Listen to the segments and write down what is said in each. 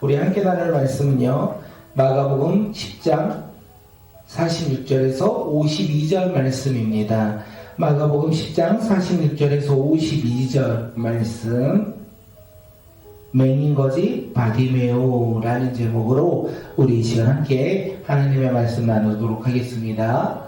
우리 함께 나눌 말씀은요, 마가복음 10장 46절에서 52절 말씀입니다. 마가복음 10장 46절에서 52절 말씀, 맹인거지 바디메오라는 제목으로 우리 이 시간 함께 하나님의 말씀 나누도록 하겠습니다.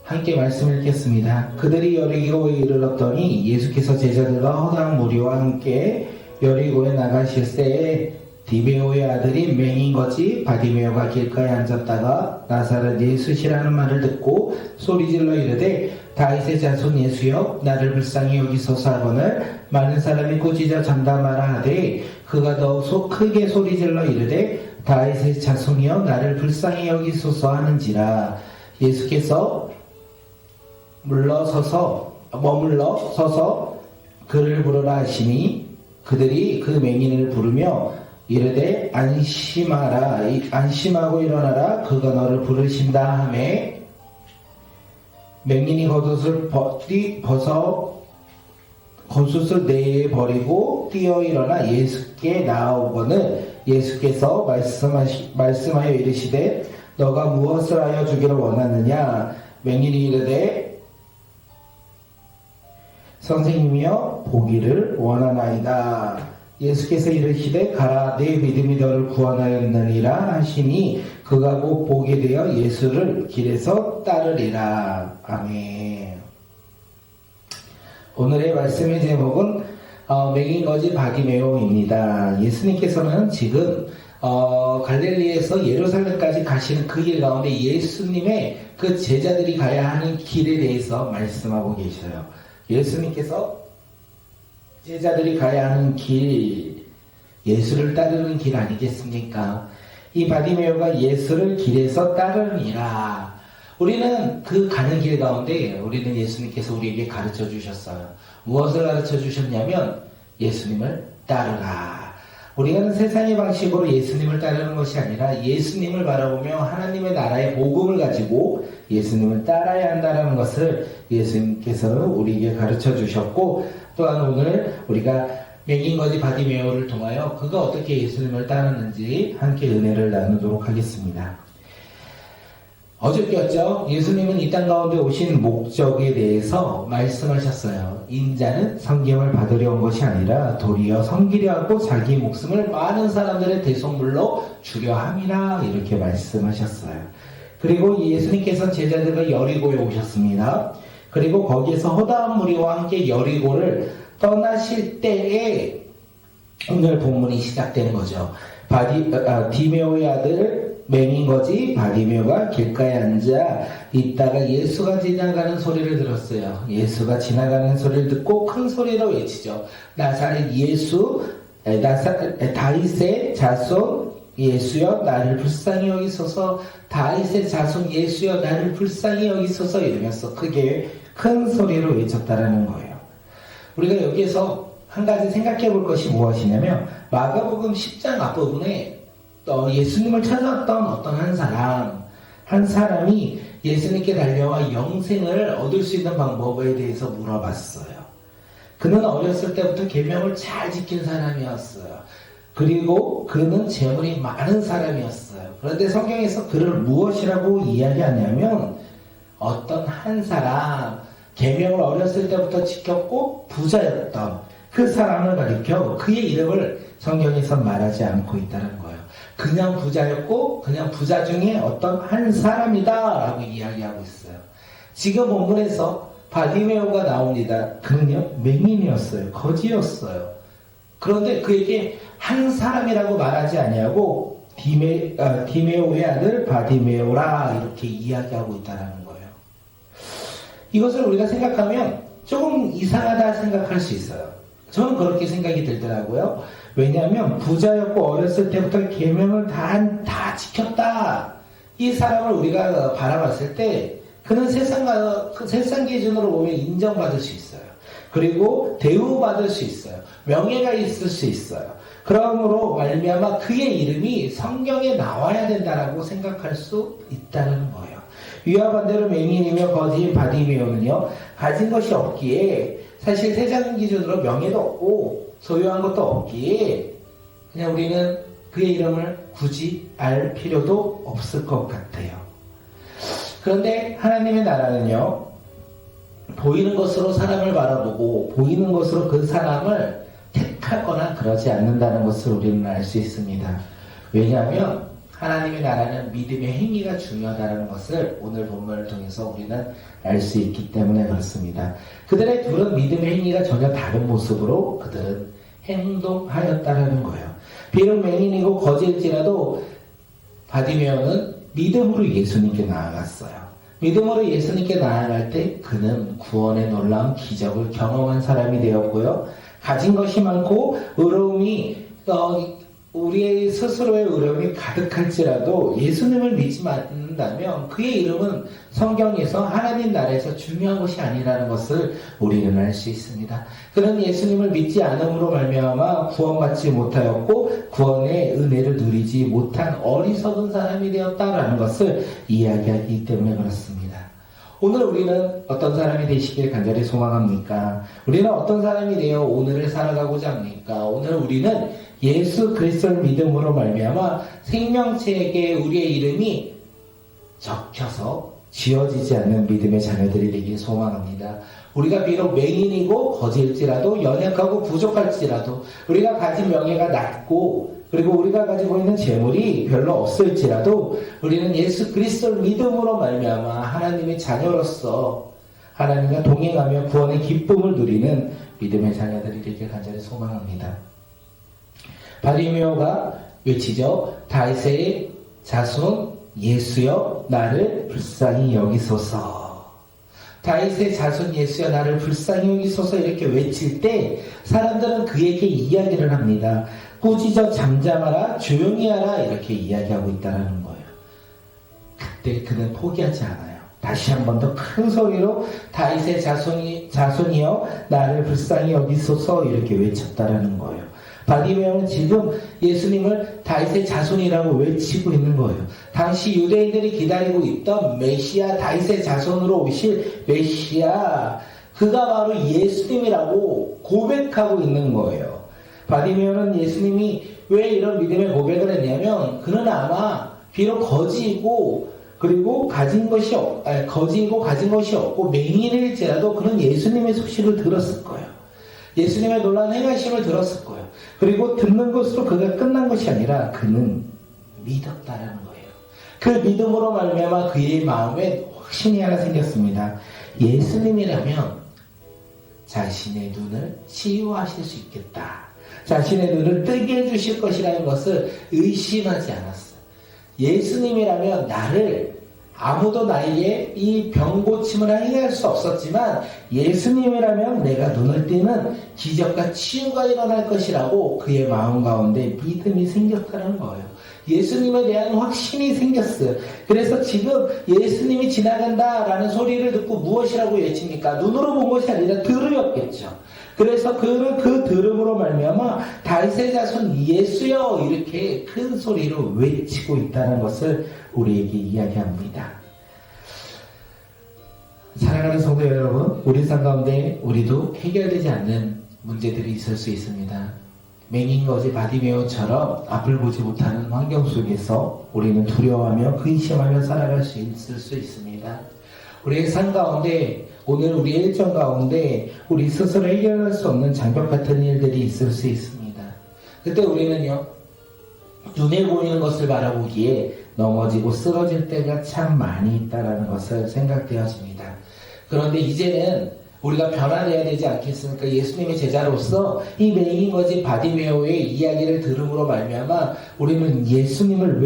함께 말씀 읽겠습니다. 그들이 여리고에 이르렀더니 예수께서 제자들과 허다한 무리와 함께 여리고에 나가실 때에 디메오의 아들인 맹인거지 바디메오가 길가에 앉았다가 나사렛 예수시라는 말을 듣고 소리질러 이르되 다윗의 자손 예수여 나를 불쌍히 여기소서 하거늘 많은 사람이 꾸짖어 장담하라 하되 그가 더욱 크게 소리질러 이르되 다윗의 자손이여 나를 불쌍히 여기소서 하는지라. 예수께서 머물러 서서 그를 부르라 하시니 그들이 그 맹인을 부르며 이르되 안심하고 일어나라 그가 너를 부르신다 하매 맹인이 겉옷을 내에 버리고 뛰어 일어나 예수께 나아오거늘 예수께서 말씀하여 이르시되 너가 무엇을 하여 주기를 원하느냐. 맹인이 이르되 선생님이여 보기를 원하나이다. 예수께서 이르시되 가라 내 믿음이 너를 구원하였느니라 하시니 그가 곧 보게 되어 예수를 길에서 따르리라. 아멘. 오늘의 말씀의 제목은 맹인거지 바디메오입니다. 예수님께서는 지금 갈릴리에서 예루살렘까지 가시는 그 길 가운데 예수님의 그 제자들이 가야 하는 길에 대해서 말씀하고 계셔요. 예수님께서 제자들이 가야 하는 길, 예수를 따르는 길 아니겠습니까? 이 바디메오가 예수를 길에서 따르니라. 우리는 그 가는 길 가운데 우리는 예수님께서 우리에게 가르쳐 주셨어요. 무엇을 가르쳐 주셨냐면 예수님을 따르라. 우리는 세상의 방식으로 예수님을 따르는 것이 아니라 예수님을 바라보며 하나님의 나라의 복음을 가지고 예수님을 따라야 한다는 것을 예수님께서는 우리에게 가르쳐 주셨고, 또한 오늘 우리가 맹인거지 바디메오를 통하여 그가 어떻게 예수님을 따르는지 함께 은혜를 나누도록 하겠습니다. 어저께였죠. 예수님은 이 땅 가운데 오신 목적에 대해서 말씀하셨어요. 인자는 섬김을 받으려 온 것이 아니라 도리어 섬기려 하고 자기 목숨을 많은 사람들의 대속물로 주려 함이라 이렇게 말씀하셨어요. 그리고 예수님께서 제자들과 여리고에 오셨습니다. 그리고 거기에서 허다한 무리와 함께 여리고를 떠나실 때에 오늘 본문이 시작되는 거죠. 디메오의 아들 맹인거지 바디메오가 길가에 앉아 있다가 예수가 지나가는 소리를 들었어요. 예수가 지나가는 소리를 듣고 큰 소리로 외치죠. 나사렛 예수, 다윗의 자손 예수여 나를 불쌍히 여기소서. 다윗의 자손 예수여 나를 불쌍히 여기소서 이러면서 크게 큰 소리로 외쳤다라는 거예요. 우리가 여기에서 한 가지 생각해 볼 것이 무엇이냐면 마가복음 10장 앞부분에 예수님을 찾아왔던 어떤 한 사람이 예수님께 달려와 영생을 얻을 수 있는 방법에 대해서 물어봤어요. 그는 어렸을 때부터 계명을 잘 지킨 사람이었어요. 그리고 그는 재물이 많은 사람이었어요. 그런데 성경에서 그를 무엇이라고 이야기하냐면 어떤 한 사람, 계명을 어렸을 때부터 지켰고 부자였던 그 사람을 가리켜 그의 이름을 성경에서 말하지 않고 있다는 거예요. 그냥 부자였고 그냥 부자 중에 어떤 한 사람이다 라고 이야기하고 있어요. 지금 본문에서 바디메오가 나옵니다. 그는요 맹인이었어요. 거지였어요. 그런데 그에게 한 사람이라고 말하지 아니하고 디메오의 아들 바디메오라 이렇게 이야기하고 있다는 거예요. 이것을 우리가 생각하면 조금 이상하다 생각할 수 있어요. 저는 그렇게 생각이 들더라고요. 왜냐하면 부자였고 어렸을 때부터 계명을 다 지켰다. 이 사람을 우리가 바라봤을 때 그는 세상 기준으로 보면 인정받을 수 있어요. 그리고 대우받을 수 있어요. 명예가 있을 수 있어요. 그러므로 말미암아 그의 이름이 성경에 나와야 된다라고 생각할 수 있다는 거예요. 이와 반대로 맹인이며 거지인 바디메오는요 가진 것이 없기에 사실 세상 기준으로 명예도 없고 소유한 것도 없기에 그냥 우리는 그의 이름을 굳이 알 필요도 없을 것 같아요. 그런데 하나님의 나라는요, 보이는 것으로 사람을 바라보고 보이는 것으로 그 사람을 택하거나 그러지 않는다는 것을 우리는 알 수 있습니다. 왜냐하면 하나님의 나라는 믿음의 행위가 중요하다는 것을 오늘 본문을 통해서 우리는 알 수 있기 때문에 그렇습니다. 그들의 둘은 믿음의 행위가 전혀 다른 모습으로 그들은 행동하였다는 거예요. 비록 맹인이고 거지일지라도 바디메오는 믿음으로 예수님께 나아갔어요. 믿음으로 예수님께 나아갈 때 그는 구원의 놀라운 기적을 경험한 사람이 되었고요. 가진 것이 많고 의로움이 우리의 스스로의 의로움이 가득할지라도 예수님을 믿지 않는다면 그의 이름은 성경에서 하나님 나라에서 중요한 것이 아니라는 것을 우리는 알 수 있습니다. 그는 예수님을 믿지 않음으로 말미암아 구원받지 못하였고 구원의 은혜를 누리지 못한 어리석은 사람이 되었다라는 것을 이야기하기 때문에 그렇습니다. 오늘 우리는 어떤 사람이 되시길 간절히 소망합니까? 우리는 어떤 사람이 되어 오늘을 살아가고자 합니까? 오늘 우리는 예수 그리스도를 믿음으로 말미암아 생명체에게 우리의 이름이 적혀서 지어지지 않는 믿음의 자녀들이 되길 소망합니다. 우리가 비록 맹인이고 거지일지라도 연약하고 부족할지라도 우리가 가진 명예가 낮고 그리고 우리가 가지고 있는 재물이 별로 없을지라도 우리는 예수 그리스도를 믿음으로 말미암아 하나님의 자녀로서 하나님과 동행하며 구원의 기쁨을 누리는 믿음의 자녀들이 되길 간절히 소망합니다. 바리메오가 외치죠. 다윗의 자손 예수여 나를 불쌍히 여기소서. 다윗의 자손 예수여 나를 불쌍히 여기소서 이렇게 외칠 때 사람들은 그에게 이야기를 합니다. 꾸짖어 잠잠하라 조용히 하라 이렇게 이야기하고 있다는 거예요. 그때 그는 포기하지 않아요. 다시 한 번 더 큰 소리로 다윗의 자손이여 나를 불쌍히 여기소서 이렇게 외쳤다라는 거예요. 바디메오는 지금 예수님을 다윗의 자손이라고 외치고 있는 거예요. 당시 유대인들이 기다리고 있던 메시아, 다윗의 자손으로 오실 메시아, 그가 바로 예수님이라고 고백하고 있는 거예요. 바디메오는 예수님이 왜 이런 믿음의 고백을 했냐면 그는 아마 비록 거지이고 그리고 거지이고 가진 것이 없고 맹인일지라도 그는 예수님의 소식을 들었을 거예요. 예수님의 놀라운 행하심을 들었을 거예요. 그리고 듣는 것으로 그가 끝난 것이 아니라 그는 믿었다라는 거예요. 그 믿음으로 말미암아 그의 마음에 확신이 하나 생겼습니다. 예수님이라면 자신의 눈을 치유하실 수 있겠다. 자신의 눈을 뜨게 해주실 것이라는 것을 의심하지 않았어요. 예수님이라면 아무도 나에게 이 병 고침을 행할 수 없었지만 예수님이라면 내가 눈을 뜨는 기적과 치유가 일어날 것이라고 그의 마음 가운데 믿음이 생겼다는 거예요. 예수님에 대한 확신이 생겼어요. 그래서 지금 예수님이 지나간다라는 소리를 듣고 무엇이라고 외칩니까? 눈으로 본 것이 아니라 들으였겠죠. 그래서 그는 그 들음으로 말미암아 다윗의 자손 예수여 이렇게 큰 소리로 외치고 있다는 것을 우리에게 이야기합니다. 사랑하는 성도 여러분, 우리 삶 가운데 우리도 해결되지 않는 문제들이 있을 수 있습니다. 맹인 거지 바디메오처럼 앞을 보지 못하는 환경 속에서 우리는 두려워하며 근심하며 살아갈 수 있을 수 있습니다. 우리의 삶 가운데 오늘 우리의 일정 가운데 우리 스스로 해결할 수 없는 장벽 같은 일들이 있을 수 있습니다. 그때 우리는요 눈에 보이는 것을 바라보기에 넘어지고 쓰러질 때가 참 많이 있다는 것을 생각되어집니다. 그런데 이제는 우리가 변화되어야 되지 않겠습니까? 예수님의 제자로서 이 맹인 거지 바디메오의 이야기를 들음으로 말미암아 우리는 예수님을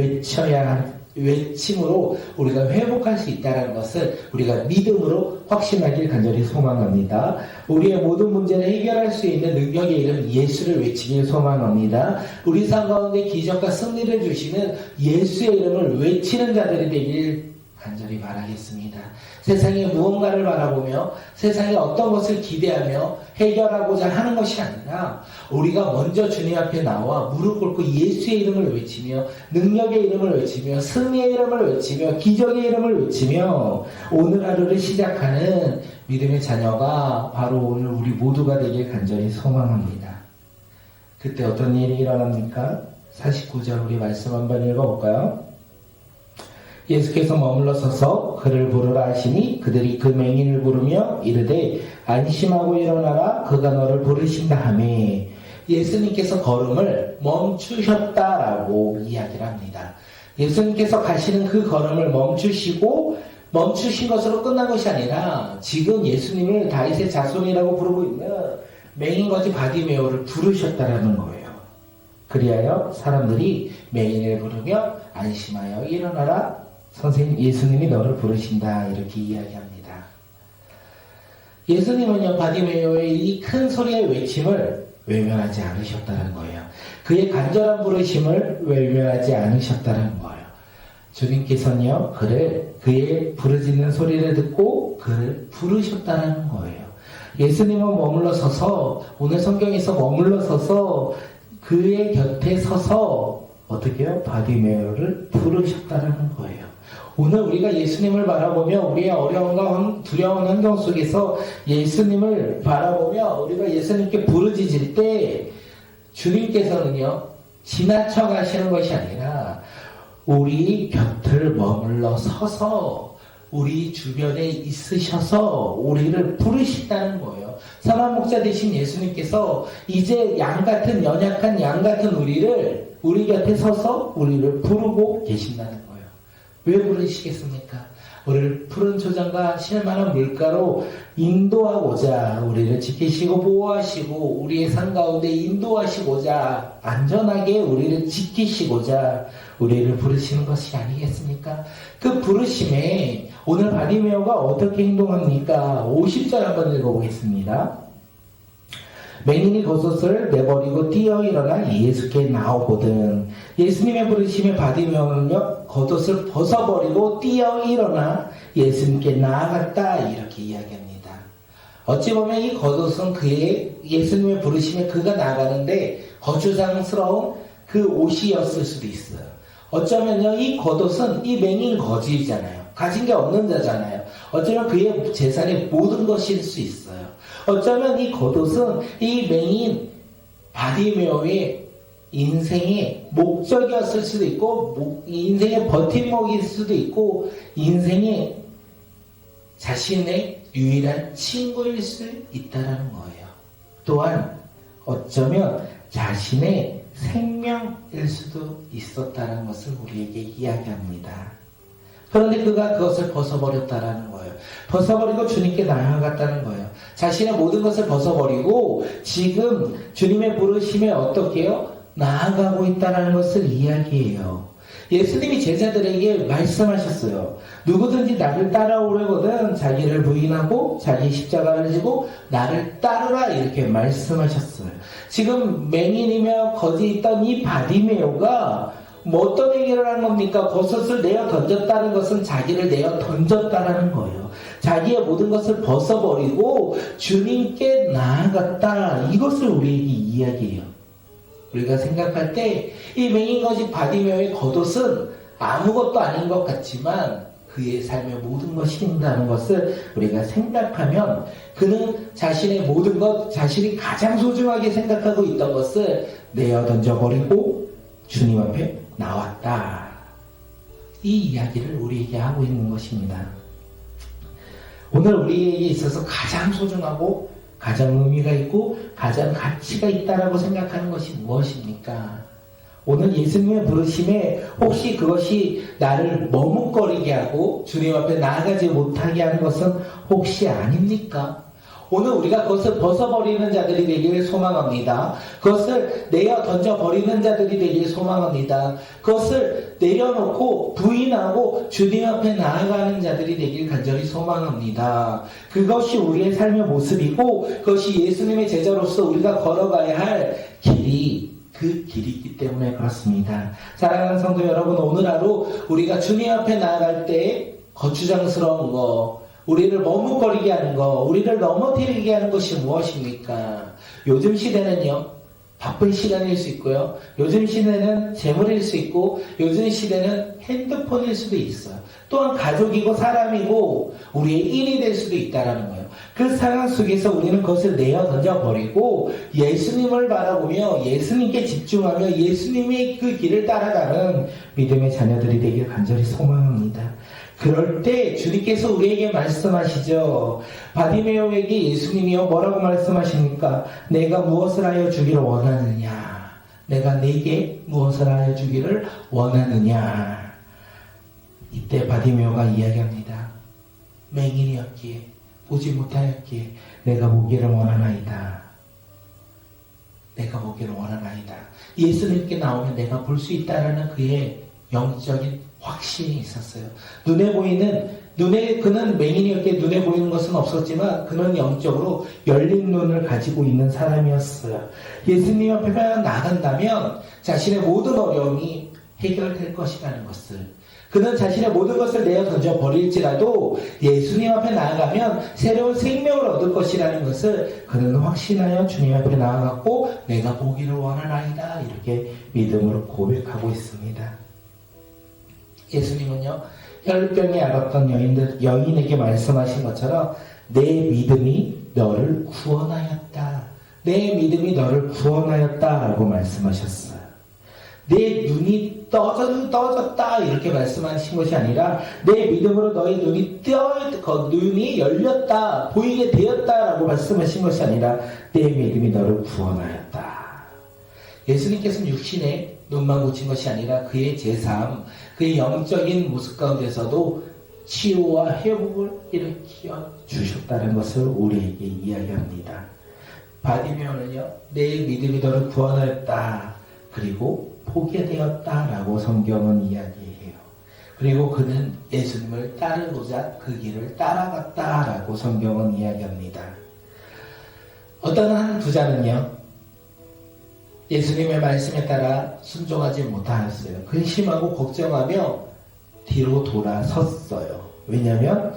외침으로 우리가 회복할 수 있다는 것을 우리가 믿음으로 확신하길 간절히 소망합니다. 우리의 모든 문제를 해결할 수 있는 능력의 이름 예수를 외치길 소망합니다. 우리 삶 가운데 기적과 승리를 주시는 예수의 이름을 외치는 자들이 되길 간절히 바라겠습니다. 세상에 무언가를 바라보며 세상에 어떤 것을 기대하며 해결하고자 하는 것이 아니라 우리가 먼저 주님 앞에 나와 무릎 꿇고 예수의 이름을 외치며 능력의 이름을 외치며 승리의 이름을 외치며 기적의 이름을 외치며 오늘 하루를 시작하는 믿음의 자녀가 바로 오늘 우리 모두가 되길 간절히 소망합니다. 그때 어떤 일이 일어납니까? 49절 우리 말씀 한번 읽어볼까요? 예수께서 머물러 서서 그를 부르라 하시니 그들이 그 맹인을 부르며 이르되 안심하고 일어나라 그가 너를 부르신다 하매 예수님께서 걸음을 멈추셨다라고 이야기를 합니다. 예수님께서 가시는 그 걸음을 멈추신 것으로 끝난 것이 아니라 지금 예수님을 다윗의 자손이라고 부르고 있는 맹인거지 바디메오를 부르셨다라는 거예요. 그리하여 사람들이 맹인을 부르며 안심하여 일어나라 선생님 예수님이 너를 부르신다 이렇게 이야기합니다. 예수님은요 바디메오의 이 큰 소리의 외침을 외면하지 않으셨다는 거예요. 그의 간절한 부르심을 외면하지 않으셨다는 거예요. 주님께서는요 그의 부르짖는 소리를 듣고 그를 부르셨다는 거예요. 예수님은 머물러 서서 오늘 성경에서 머물러 서서 그의 곁에 서서 어떻게 해요? 바디메오를 부르셨다는 거예요. 오늘 우리가 예수님을 바라보며 우리의 어려움과 두려운 환경 속에서 예수님을 바라보며 우리가 예수님께 부르짖을 때 주님께서는요 지나쳐 가시는 것이 아니라 우리 곁을 머물러 서서 우리 주변에 있으셔서 우리를 부르신다는 거예요. 선한 목자 되신 예수님께서 이제 양 같은 연약한 양 같은 우리 곁에 서서 우리를 부르고 계신다는 거예요. 왜 부르시겠습니까? 우리를 푸른 초장과 실만한 물가로 인도하고자 우리를 지키시고 보호하시고 우리의 삶 가운데 인도하시고자 안전하게 우리를 지키시고자 우리를 부르시는 것이 아니겠습니까? 그 부르심에 오늘 바디메오가 어떻게 행동합니까? 50절 한번 읽어보겠습니다. 맹인이 겉옷을 내버리고 뛰어 일어나 예수께 나오거든. 예수님의 부르심에 바디메오는요 겉옷을 벗어버리고 뛰어 일어나 예수님께 나아갔다 이렇게 이야기합니다. 어찌 보면 이 겉옷은 예수님의 부르심에 그가 나가는데 거추장스러운 그 옷이었을 수도 있어요. 어쩌면요 이 겉옷은 이 맹인 거지이잖아요. 가진 게 없는 자잖아요. 어쩌면 그의 재산의 모든 것일 수 있어요. 어쩌면 이 겉옷은 이 맹인 바디메오의 인생의 목적이었을 수도 있고 인생의 버팀목일 수도 있고 인생의 자신의 유일한 친구일 수 있다는 거예요. 또한 어쩌면 자신의 생명일 수도 있었다는 것을 우리에게 이야기합니다. 그런데 그가 그것을 벗어버렸다라는 거예요. 벗어버리고 주님께 나아갔다는 거예요. 자신의 모든 것을 벗어버리고 지금 주님의 부르심에 어떻게 해요? 나아가고 있다는 것을 이야기해요. 예수님이 제자들에게 말씀하셨어요. 누구든지 나를 따라오려거든 자기를 부인하고 자기 십자가를 지고 나를 따르라 이렇게 말씀하셨어요. 지금 맹인이며 거지 있던 이 바디메오가 어떤 얘기를 하는 겁니까? 겉옷을 내어 던졌다는 것은 자기를 내어 던졌다라는 거예요. 자기의 모든 것을 벗어버리고 주님께 나아갔다. 이것을 우리에게 이야기해요. 우리가 생각할 때 이 맹인거지 바디메오의 겉옷은 아무것도 아닌 것 같지만 그의 삶의 모든 것이 된다는 것을 우리가 생각하면 그는 자신의 모든 것, 자신이 가장 소중하게 생각하고 있던 것을 내어 던져버리고 주님 앞에 나왔다. 이 이야기를 우리에게 하고 있는 것입니다. 오늘 우리에게 있어서 가장 소중하고 가장 의미가 있고 가장 가치가 있다라고 생각하는 것이 무엇입니까? 오늘 예수님의 부르심에 혹시 그것이 나를 머뭇거리게 하고 주님 앞에 나아가지 못하게 하는 것은 혹시 아닙니까? 오늘 우리가 그것을 벗어버리는 자들이 되기를 소망합니다. 그것을 내어 던져버리는 자들이 되기를 소망합니다. 그것을 내려놓고 부인하고 주님 앞에 나아가는 자들이 되기를 간절히 소망합니다. 그것이 우리의 삶의 모습이고 그것이 예수님의 제자로서 우리가 걸어가야 할 그 길이기 때문에 그렇습니다. 사랑하는 성도 여러분, 오늘 하루 우리가 주님 앞에 나아갈 때 거추장스러운 거, 우리를 머뭇거리게 하는 거, 우리를 넘어뜨리게 하는 것이 무엇입니까? 요즘 시대는요, 바쁜 시간일 수 있고요. 요즘 시대는 재물일 수 있고 요즘 시대는 핸드폰일 수도 있어요. 또한 가족이고 사람이고 우리의 일이 될 수도 있다는 거예요. 그 상황 속에서 우리는 그것을 내어 던져버리고 예수님을 바라보며 예수님께 집중하며 예수님의 그 길을 따라가는 믿음의 자녀들이 되길 간절히 소망합니다. 그럴 때 주님께서 우리에게 말씀하시죠. 바디메오에게 예수님이요 뭐라고 말씀하십니까? 내가 무엇을 하여 주기를 원하느냐? 내가 네게 무엇을 하여 주기를 원하느냐? 이때 바디메오가 이야기합니다. 맹인이었기에 보지 못하였기에 내가 보기를 원하나이다. 내가 보기를 원하나이다. 예수님께 나오면 내가 볼 수 있다라는 그의 영적인 확신이 있었어요. 그는 맹인이었기에 눈에 보이는 것은 없었지만 그는 영적으로 열린 눈을 가지고 있는 사람이었어요. 예수님 앞에 나간다면 자신의 모든 어려움이 해결될 것이라는 것을, 그는 자신의 모든 것을 내어 던져 버릴지라도 예수님 앞에 나아가면 새로운 생명을 얻을 것이라는 것을 그는 확신하여 주님 앞에 나아갔고 내가 보기를 원하나이다 이렇게 믿음으로 고백하고 있습니다. 예수님은요, 혈병이 앓았던 여인에게 말씀하신 것처럼 내 믿음이 너를 구원하였다. 내 믿음이 너를 구원하였다 라고 말씀하셨어요. 내 눈이 떠졌다 이렇게 말씀하신 것이 아니라 내 믿음으로 너의 눈이 열렸다, 보이게 되었다 라고 말씀하신 것이 아니라 내 믿음이 너를 구원하였다. 예수님께서는 육신에 눈만 고친 것이 아니라 그의 제3, 그의 영적인 모습 가운데서도 치유와 회복을 일으켜 주셨다는 것을 우리에게 이야기합니다. 바디메오는요, 내 믿음이 너를 구원하였다. 그리고 보게 되었다라고 성경은 이야기해요. 그리고 그는 예수님을 따르고자 그 길을 따라갔다라고 성경은 이야기합니다. 어떤 한 부자는요, 예수님의 말씀에 따라 순종하지 못하였어요. 근심하고 걱정하며 뒤로 돌아섰어요. 왜냐하면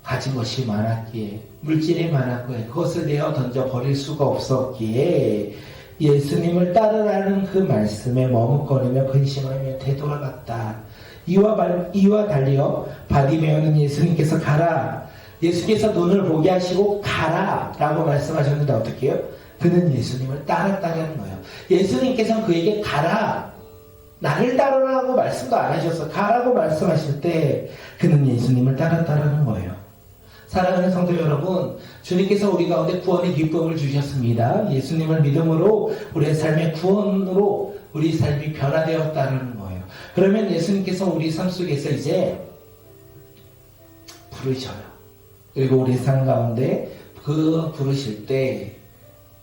가진 것이 많았기에, 물질이 많았기에, 그것을 내어 던져 버릴 수가 없었기에 예수님을 따르라는 그 말씀에 머뭇거리며 근심하며 되돌아갔다. 이와 달리요, 바디메오는 예수님께서 가라, 예수께서 눈을 보게 하시고 가라 라고 말씀하셨는데 어떻게 해요? 그는 예수님을 따랐다는 거예요. 예수님께서는 그에게 가라, 나를 따르라고 말씀도 안 하셨어. 가라고 말씀하실 때 그는 예수님을 따랐다는 거예요. 사랑하는 성도 여러분, 주님께서 우리 가운데 구원의 기쁨을 주셨습니다. 예수님을 믿음으로 우리의 삶의 구원으로 우리 삶이 변화되었다는 거예요. 그러면 예수님께서 우리 삶 속에서 이제 부르셔요. 그리고 우리 삶 가운데 그 부르실 때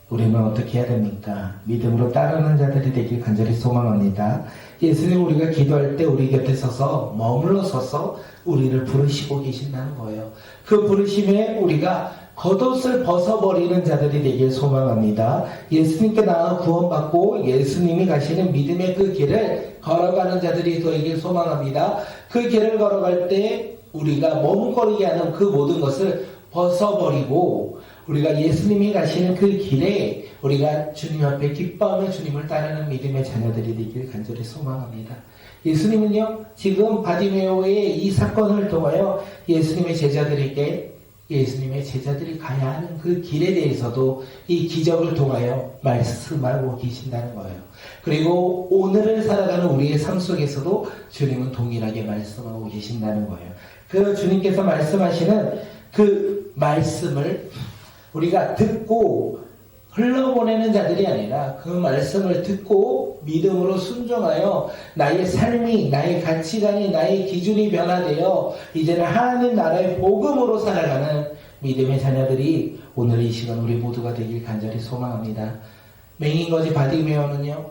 우리는 어떻게 해야 됩니까? 믿음으로 따르는 자들이 되길 간절히 소망합니다. 예수님, 우리가 기도할 때 우리 곁에 서서 머물러 서서 우리를 부르시고 계신다는 거예요. 그 부르심에 우리가 겉옷을 벗어버리는 자들이 되길 소망합니다. 예수님께 나아 구원받고 예수님이 가시는 믿음의 그 길을 걸어가는 자들이 되길 소망합니다. 그 길을 걸어갈 때 우리가 머뭇거리게 하는 그 모든 것을 벗어버리고 우리가 예수님이 가시는 그 길에 우리가 주님 앞에 기뻐하며 주님을 따르는 믿음의 자녀들이 되길 간절히 소망합니다. 예수님은요, 지금 바디메오의 이 사건을 통하여 예수님의 제자들이 가야 하는 그 길에 대해서도 이 기적을 통하여 말씀하고 계신다는 거예요. 그리고 오늘을 살아가는 우리의 삶 속에서도 주님은 동일하게 말씀하고 계신다는 거예요. 그 주님께서 말씀하시는 그 말씀을 우리가 듣고 흘러보내는 자들이 아니라 그 말씀을 듣고 믿음으로 순종하여 나의 삶이, 나의 가치관이, 나의 기준이 변화되어 이제는 하나님 나라의 복음으로 살아가는 믿음의 자녀들이 오늘 이 시간 우리 모두가 되길 간절히 소망합니다. 맹인거지 바디메오는요,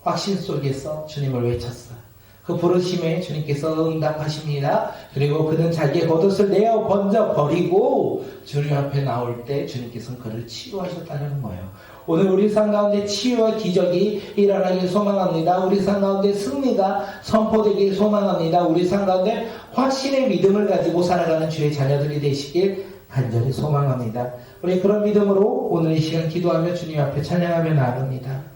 확신 속에서 주님을 외쳤어요. 그 부르심에 주님께서 응답하십니다. 그리고 그는 자기의 겉옷을 내어 번져 버리고 주님 앞에 나올 때 주님께서는 그를 치유하셨다는 거예요. 오늘 우리 삶 가운데 치유와 기적이 일어나길 소망합니다. 우리 삶 가운데 승리가 선포되길 소망합니다. 우리 삶 가운데 확신의 믿음을 가지고 살아가는 주의 자녀들이 되시길 간절히 소망합니다. 우리 그런 믿음으로 오늘 이 시간 기도하며 주님 앞에 찬양하며 나눕니다.